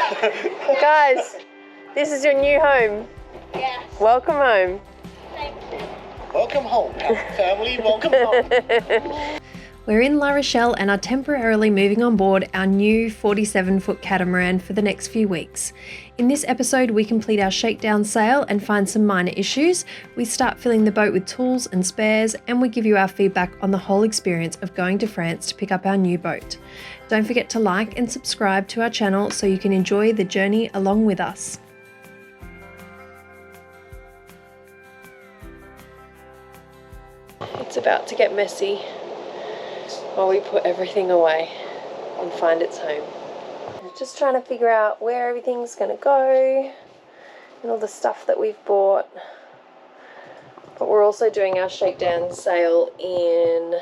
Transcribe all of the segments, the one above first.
Guys, this is your new home. Yes. Welcome home. Thank you. Welcome home, family. Welcome home. We're in La Rochelle and are temporarily moving on board our new 47-foot catamaran for the next few weeks. In this episode, we complete our shakedown sail and find some minor issues. We start filling the boat with tools and spares, and we give you our feedback on the whole experience of going to France to pick up our new boat. Don't forget to like and subscribe to our channel so you can enjoy the journey along with us. It's about to get messy while we put everything away and find its home. Just trying to figure out where everything's going to go and all the stuff that we've bought. But we're also doing our shakedown sail in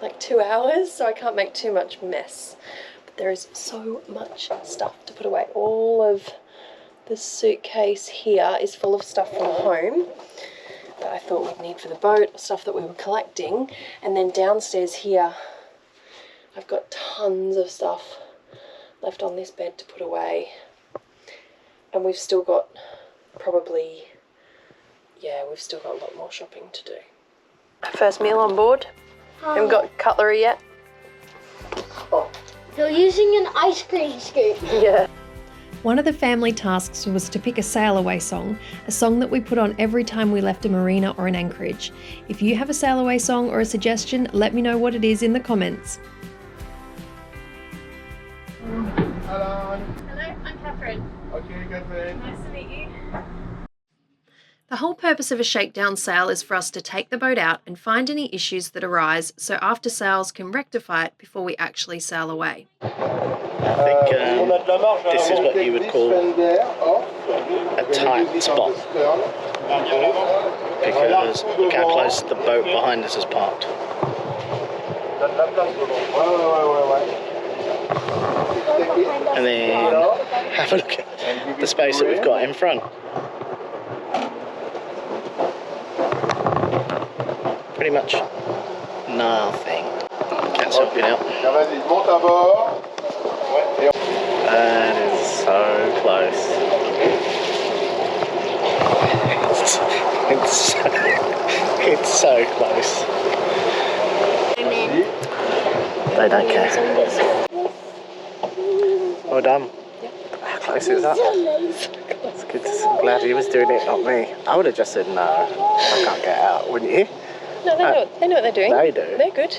like 2 hours, so I can't make too much mess. But there is so much stuff to put away. All of the suitcase here is full of stuff from home that I thought we'd need for the boat, stuff that we were collecting. And then downstairs here, I've got tons of stuff left on this bed to put away. And we've still got probably, we've still got a lot more shopping to do. First meal on board. Haven't got cutlery yet. Oh. You're using an ice cream scoop. Yeah. One of the family tasks was to pick a sail away song, a song that we put on every time we left a marina or an anchorage. If you have a sail away song or a suggestion, let me know what it is in the comments. Hello. Hello, I'm Catherine. Okay, Catherine. Nice to meet you. The whole purpose of a shakedown sail is for us to take the boat out and find any issues that arise so after sails can rectify it before we actually sail away. I think this is what you would call a tight spot, because look how close the boat behind us is parked. And then have a look at the space that we've got in front. Pretty much nothing. Cat's helping out. That is so close. It's so close. They don't care. Well done. How close is that? It's good. I'm glad he was doing it, not me. I would have just said no. I can't get out, wouldn't you? No, they know what they're doing. They do. They're good.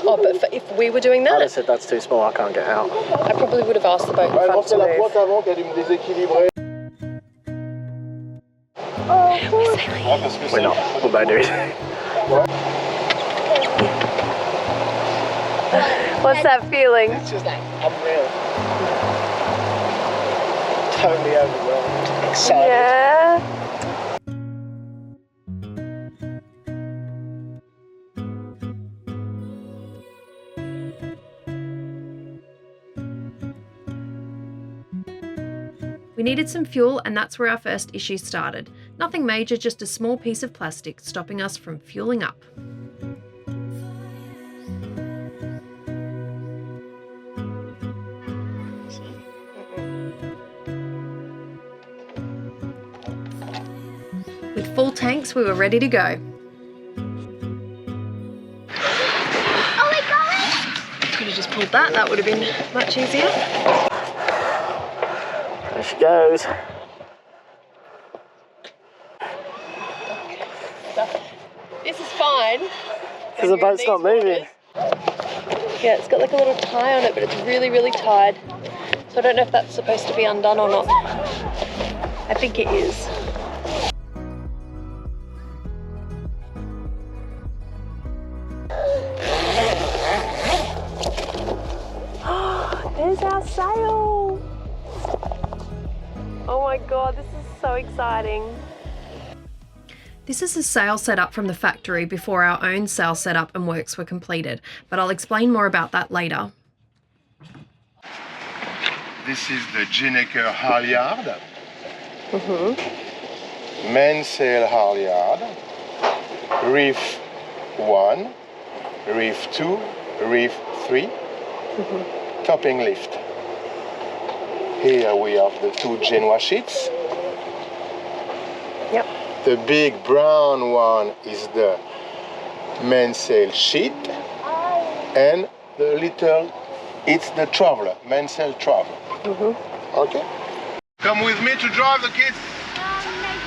Oh, but if we were doing that, I'd have said that's too small, I can't get out. I probably would have asked the boat in front to move. We're not. We're both doing it. What's that feeling? It's just unreal. Totally overwhelmed. Excited. Yeah. We needed some fuel, and that's where our first issue started. Nothing major, just a small piece of plastic stopping us from fueling up. With full tanks, we were ready to go. Oh my God! Could have just pulled that, that would have been much easier. There she goes. This is fine. Because the boat's not moving. Yeah, it's got like a little tie on it, but it's really, really tied. So I don't know if that's supposed to be undone or not. I think it is. There's our sail. Oh my God, this is so exciting. This is a sail setup from the factory before our own sail setup and works were completed, but I'll explain more about that later. This is the Jenneker halyard. Mainsail halyard. Reef 1, reef 2, reef 3. Topping lift. Here we have the two Genoa sheets. Yep. The big brown one is the mainsail sheet, and the little, it's the traveler, mainsail traveler. Okay. Come with me to drive the kids.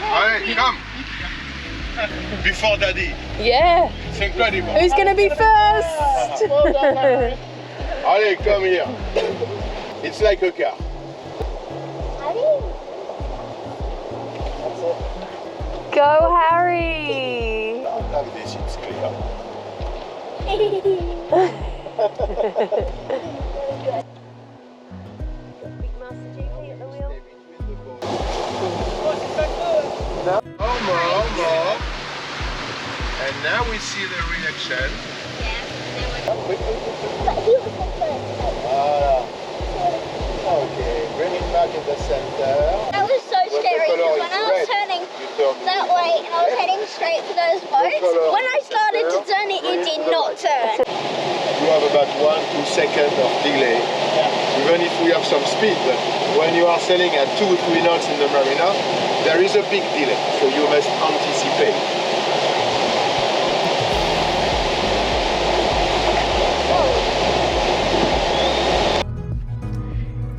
Allez, come. Before daddy. Yeah. It's incredible. Who's going to be first? Allez, come here. It's like a car. Go, Harry. Like this, it's clear. More. And now we see the reaction. Okay, bring it back in the center. That was so scary because when I was turning that way and I was heading straight for those boats, when I started to turn it, it did not turn. You have about 1-2 seconds of delay, even if we have some speed, but when you are sailing at 2-3 knots in the marina, there is a big delay, so you must anticipate.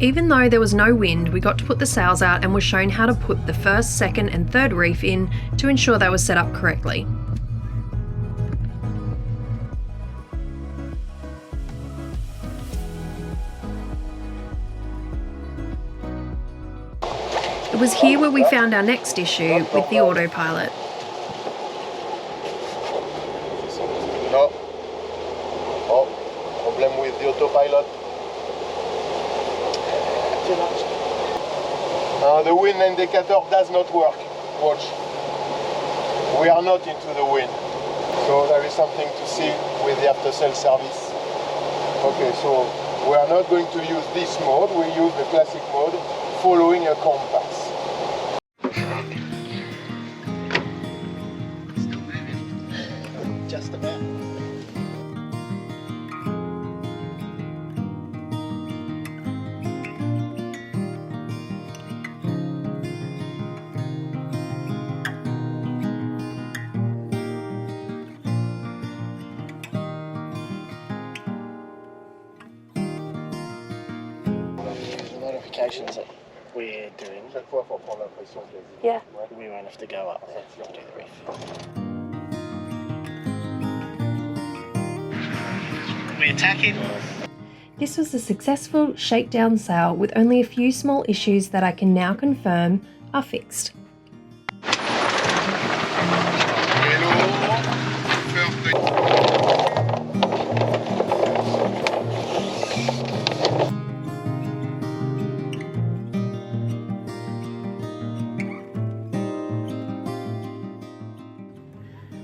Even though there was no wind, we got to put the sails out and were shown how to put the first, second and third reef in to ensure they were set up correctly. It was here where we found our next issue with the autopilot. No. Oh, problem with the autopilot. The wind indicator does not work. Watch. We are not into the wind. So there is something to see with the after sale service. Okay, so we are not going to use this mode. We use the classic mode following a compass. Just about. Modifications that we're doing. Yeah. We won't have to go up there to do the reef. We're attacking. This was a successful shakedown sail with only a few small issues that I can now confirm are fixed.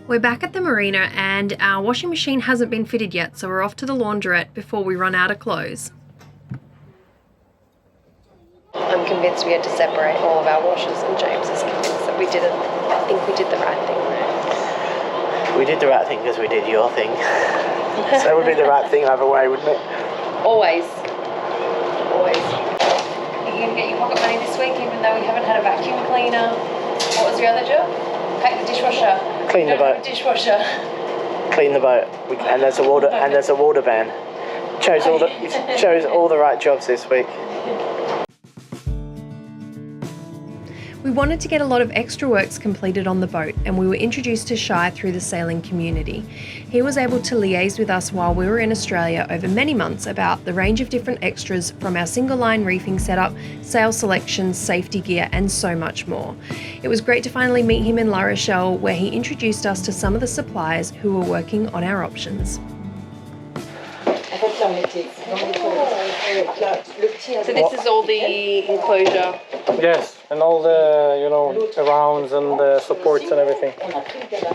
We're back at the marina and our washing machine hasn't been fitted yet, so we're off to the laundrette before we run out of clothes. I'm convinced we had to separate all of our washers, and James is convinced that we didn't. I think we did the right thing there. We did the right thing because we did your thing. So it would be the right thing either way, wouldn't it? Always. Always. You're going to get your pocket money this week even though we haven't had a vacuum cleaner. What was your other job? Pack the dishwasher. Clean the boat. Dishwasher. Clean the boat. And there's a water ban. Chose all the right jobs this week. We wanted to get a lot of extra works completed on the boat, and we were introduced to Shai through the sailing community. He was able to liaise with us while we were in Australia over many months about the range of different extras from our single line reefing setup, sail selections, safety gear and so much more. It was great to finally meet him in La Rochelle, where he introduced us to some of the suppliers who were working on our options. So this is all the enclosure? Yes, and all the, rounds and the supports and everything.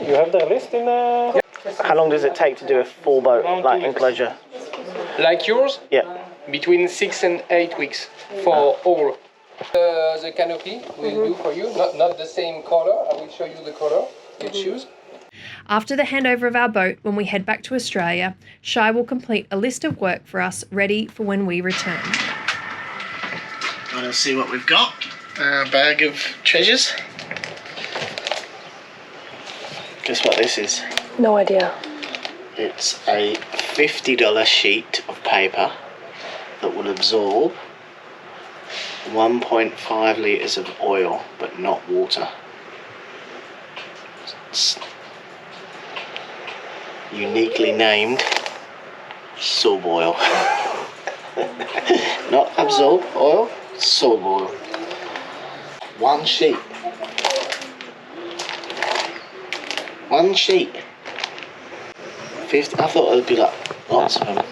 You have the list in the... How long does it take to do a full boat like enclosure? Like yours? Yeah. Between 6 and 8 weeks for all. The canopy will do for you, not the same color. I will show you the color you choose. After the handover of our boat, when we head back to Australia, Shai will complete a list of work for us ready for when we return. Want to see what we've got? A bag of treasures. Guess what this is? No idea. It's a $50 sheet of paper that will absorb 1.5 litres of oil, but not water. It's uniquely named sub oil. Not absorb oil, sub oil. One sheet. One sheet. 50. I thought there'd be like lots of them.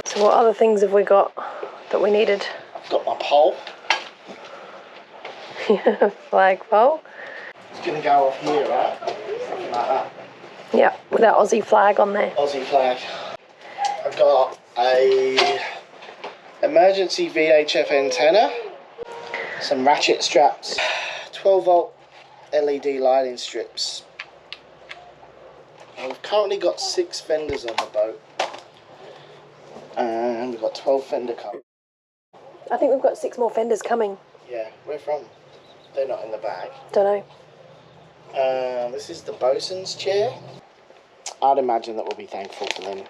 So what other things have we got that we needed? I've got my pole. Flagpole. It's gonna go off here, right? Something like that. Yeah, with that Aussie flag on there. Aussie flag. I've got a emergency VHF antenna, some ratchet straps, 12 volt LED lighting strips. We've currently got 6 fenders on the boat, and we've got 12 fender coming. I think we've got 6 more fenders coming. Yeah, where from? They're not in the bag. Don't know. This is the bosun's chair. I'd imagine that we'll be thankful for them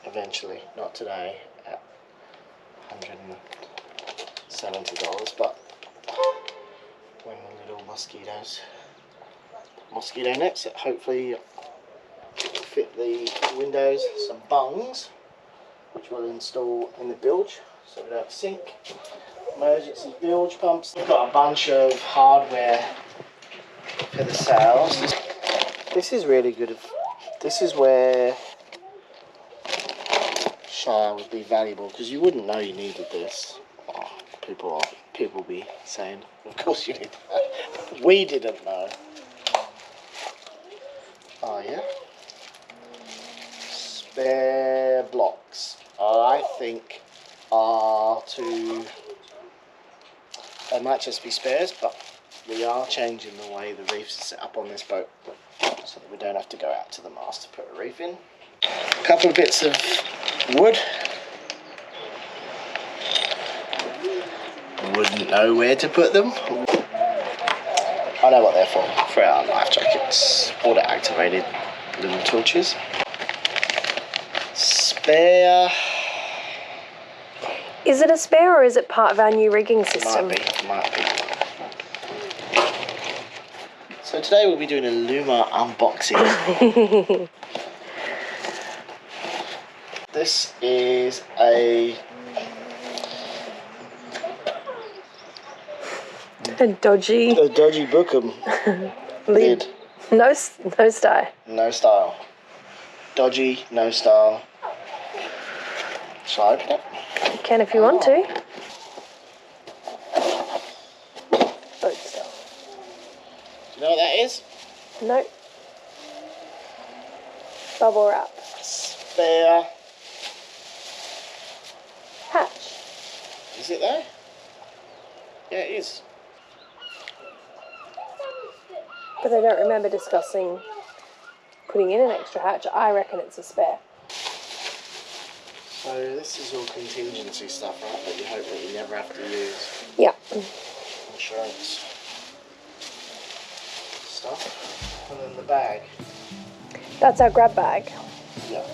eventually, not today at $170, but when the little mosquito nets that hopefully fit the windows, some bungs which we'll install in the bilge so we don't sink. Emergency bilge pumps. We've got a bunch of hardware for the sails. This is really good. This is where Shire would be valuable, because you wouldn't know you needed this. Oh, people be saying, of course you need that. We didn't know. Oh yeah. Spare blocks, I think, are to. They might just be spares, but we are changing the way the reefs are set up on this boat, so that we don't have to go out to the mast to put a reef in. A couple of bits of wood. Wouldn't know where to put them. I know what they're for our life jackets, auto activated little torches. Spare. Is it a spare or is it part of our new rigging system? Might be. So today we'll be doing a Luma unboxing. This is a dodgy Bookham lid. No style. No style. Dodgy, no style. Shall I open it? You can if you want to. Boat style. Do you know what that is? No. Bubble wrap. Spare. Hatch. Is it there? Yeah, it is. But I don't remember discussing putting in an extra hatch. I reckon it's a spare. So this is all contingency stuff, right, that you hope that you never have to use. Yeah. Insurance stuff. And then the bag. That's our grab bag. Yeah.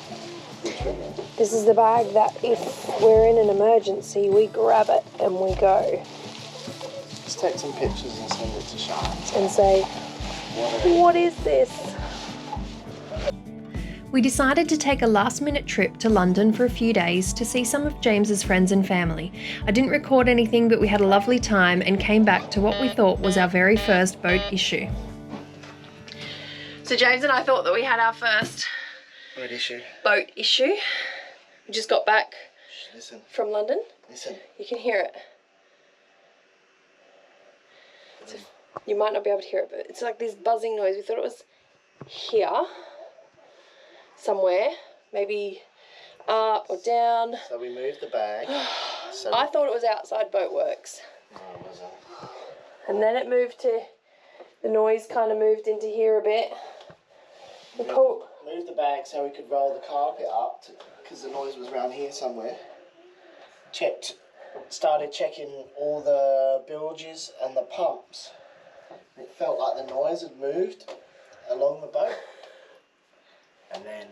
This is the bag that if we're in an emergency, we grab it and we go. Let's take some pictures and send it to Sean. And say, what is this? We decided to take a last-minute trip to London for a few days to see some of James's friends and family. I didn't record anything, but we had a lovely time and came back to what we thought was our very first boat issue. So James and I thought that we had our first boat issue. We just got back from London. Listen. You can hear it. You might not be able to hear it, but it's like this buzzing noise. We thought it was here. Somewhere, maybe up or down. So we moved the bag. I thought it was outside Boatworks. No, it wasn't. And then it moved to, the noise kind of moved into here a bit. Moved the bag so we could roll the carpet up, because the noise was around here somewhere. Checked started checking all the bilges and the pumps. It felt like the noise had moved along the boat. And then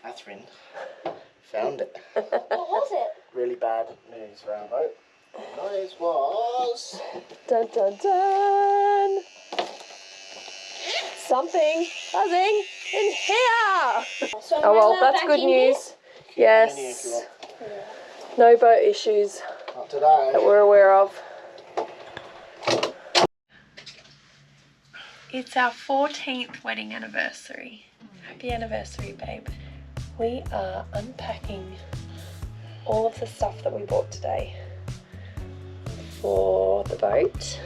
Catherine found it. What was it? Really bad news for our boat. The noise was... Dun dun dun! Something buzzing in here! So Oh well, we're that's back good in here? news. Yes. No boat issues Not today. that we're aware of. It's our 14th wedding anniversary. Happy anniversary, babe. We are unpacking all of the stuff that we bought today for the boat.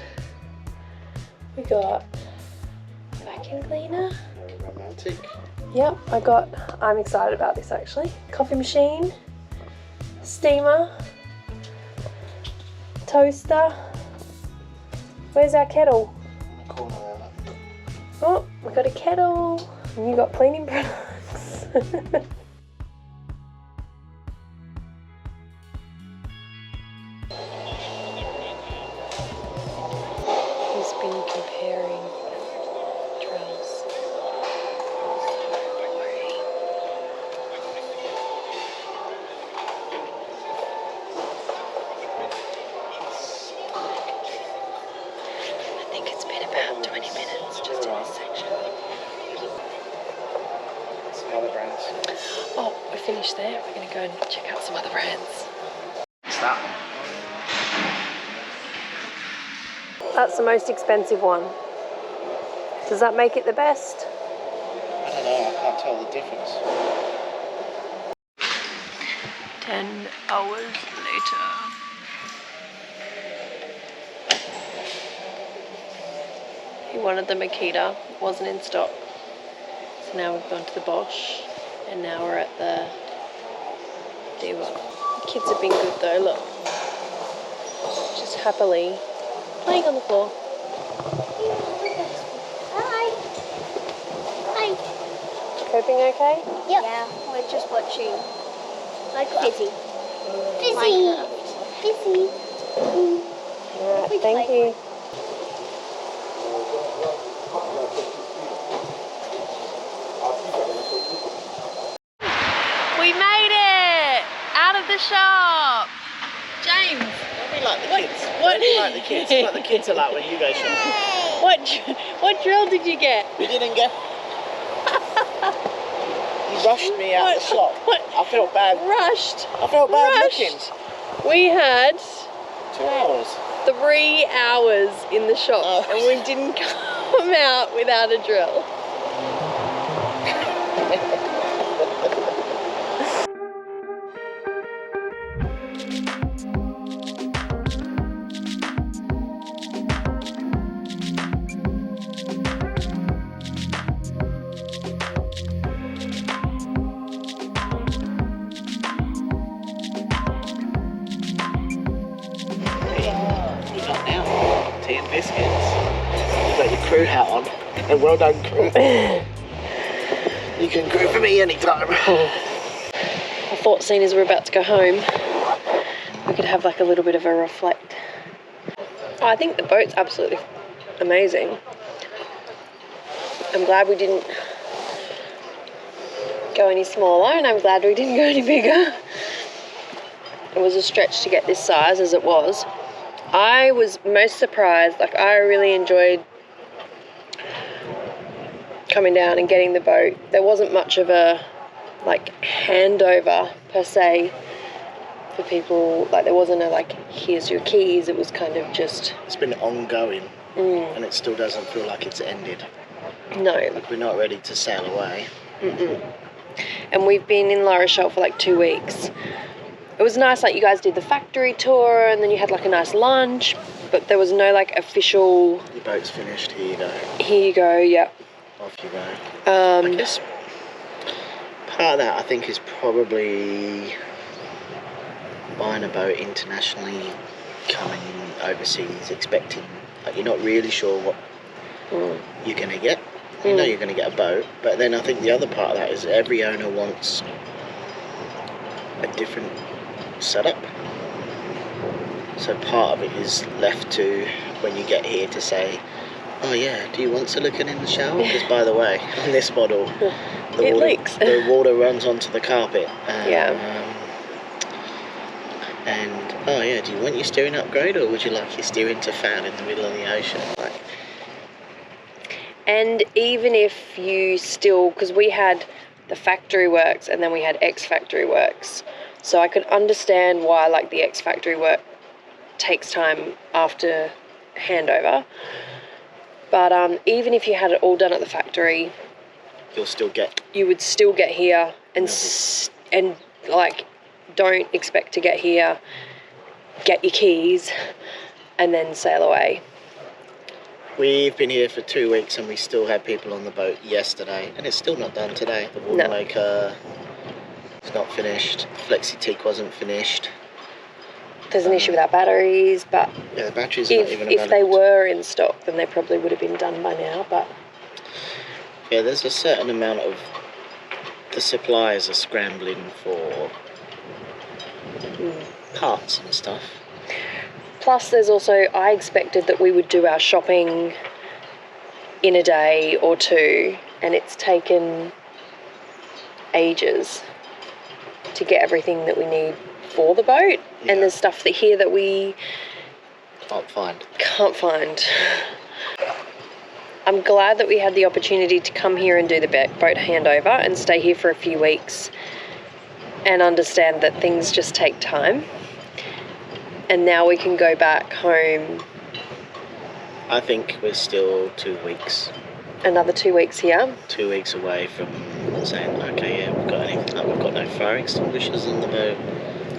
We got a vacuum cleaner. Very romantic. Yep, I'm excited about this actually. Coffee machine, steamer, toaster. Where's our kettle? Corner around that. Oh, we got a kettle. And you got cleaning products. He's been comparing drills. I think it's been about 20 minutes just in this section. Some other brands. Oh, we're finished there. We're going to go and check out some other brands. What's that one? That's the most expensive one. Does that make it the best? I don't know, I can't tell the difference. 10 hours later. He wanted the Makita, wasn't in stock. So now we've gone to the Bosch, and now we're at the Diva. The kids have been good though, look. Just happily playing on the floor. Hi. Hi. Coping okay? Yep. Yeah, we're just watching. Like Fizzy. Fizzy. Alright, thank you. We made it! Out of the shop! James! Don't be like the kids. Don't be like the kids. Like the kids are like when you go shopping. What drill did you get? We didn't get... You rushed me out of the shop. I felt bad. Rushed. I felt bad looking. We had 2 hours. 3 hours in the shop and we didn't come out without a drill. Tea and biscuits. You've got your crew hat on. And well done, crew. You can crew for me anytime. I thought, seeing as we're about to go home, we could have like a little bit of a reflect. I think the boat's absolutely amazing. I'm glad we didn't go any smaller, and I'm glad we didn't go any bigger. It was a stretch to get this size as it was. I was most surprised, like I really enjoyed coming down and getting the boat. There wasn't much of a like handover per se for people, like there wasn't a like here's your keys. It was kind of just, It's been ongoing and it still doesn't feel like it's ended. no. Like we're not ready to sail away. And we've been in La Rochelle for like 2 weeks. It was nice, like you guys did the factory tour and then you had like a nice lunch, but there was no like official, Your boat's finished, here you go. here you go, yeah. Off you go. I guess part of that I think is probably buying a boat internationally, coming overseas, expecting, like you're not really sure what you're going to get. You know you're going to get a boat, but then I think the other part of that is every owner wants a different setup. So part of it is left to when you get here to say, oh yeah, do you want silicone in the shower? Because by the way, on this model, It leaks. The water runs onto the carpet. Yeah. And oh yeah, do you want your steering upgrade, or would you like your steering to fail in the middle of the ocean? Like, and even if you still, because we had the factory works and then we had ex-factory works, so I could understand why like the ex-factory work takes time after handover. But even if you had it all done at the factory, you would still get here and like don't expect to get here, get your keys, and then sail away. We've been here for 2 weeks and we still had people on the boat yesterday, and it's still not done today. The water maker is not finished. Flexi-teak wasn't finished. There's an issue with our batteries, but yeah, the batteries are not even if they were in stock, then they probably would have been done by now. But yeah, there's a certain amount of the suppliers are scrambling for parts and stuff. Plus, there's also, I expected that we would do our shopping in a day or two, and it's taken ages to get everything that we need for the boat. Yeah. And there's stuff here that we can't find. I'm glad that we had the opportunity to come here and do the boat handover and stay here for a few weeks and understand that things just take time. And now we can go back home. I think we're still 2 weeks. Another 2 weeks here. 2 weeks away from saying, okay, yeah, we've got no fire extinguishers on the boat.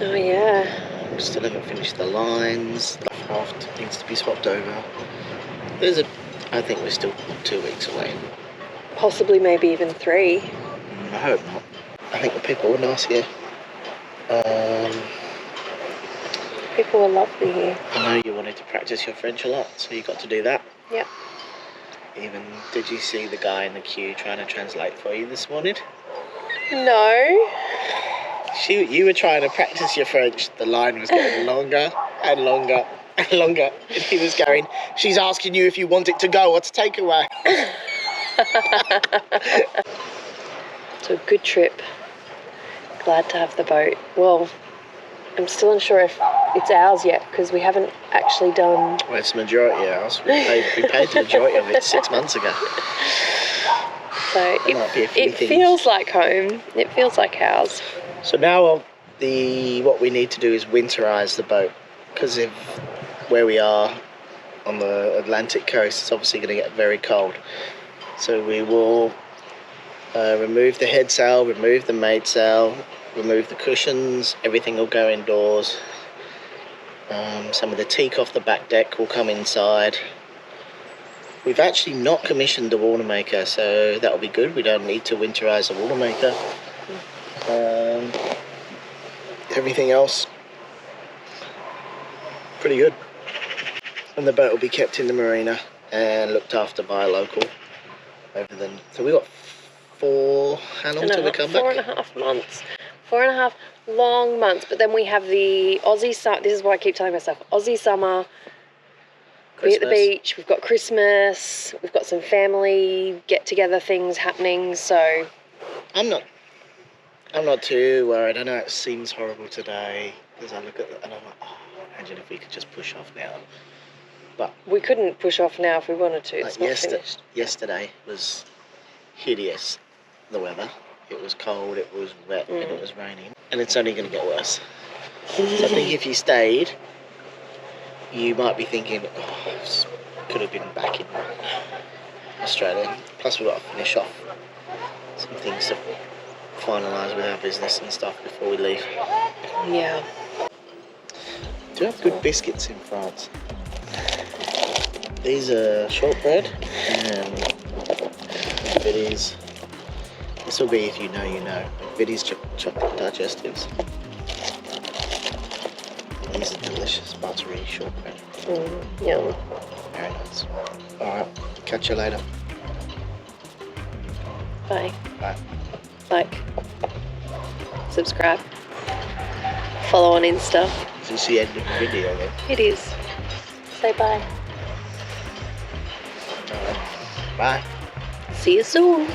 Oh yeah. We still haven't finished the lines. The raft needs to be swapped over. I think we're still 2 weeks away. Possibly, maybe even 3. I hope not. I think the people were nice here. People were lovely here. I know you wanted to practice your French a lot, so you got to do that. Yep. Did you see the guy in the queue trying to translate for you this morning? No. You were trying to practice your French. The line was getting longer and longer and longer. And he was going, she's asking you if you want it to go or to take away. So a good trip. Glad to have the boat. Well, I'm still unsure if it's ours yet because we haven't actually done... Well, it's majority ours. We paid the majority of it 6 months ago. So it feels like home. It feels like ours. So now what we need to do is winterize the boat, because of where we are on the Atlantic coast, it's obviously going to get very cold. So we will remove the head sail, remove the mainsail, remove the cushions, everything will go indoors. Some of the teak off the back deck will come inside. We've actually not commissioned the water maker, so that'll be good. We don't need to winterize the water maker. Everything else, pretty good. And the boat will be kept in the marina and looked after by a local over the... So we got how long till we come back? 4.5 months. 4.5 long months, but then we have the Aussie summer. This is what I keep telling myself. Aussie summer. We're at the beach. We've got Christmas. We've got some family get-together things happening. So I'm not too worried. I know it seems horrible today because I look at it and I'm like, oh, imagine if we could just push off now. But we couldn't push off now if we wanted to. It's not finished. Yesterday was hideous. The weather. It was cold, it was wet, and it was raining. And it's only going to get worse. So I think if you stayed, you might be thinking, oh, could have been back in Australia. Plus we've got to finish off some things to finalise with our business and stuff before we leave. Yeah. Do you have good biscuits in France? These are shortbread and Viddy's. This will be if you know, you know. Viddy's chocolate digestives. These are delicious buttery shortbread. Yum. Very nice. Alright, catch you later. Bye. Bye. Like, subscribe, follow on Insta. It's the end of the video then. It is. Say bye. Bye. See you soon.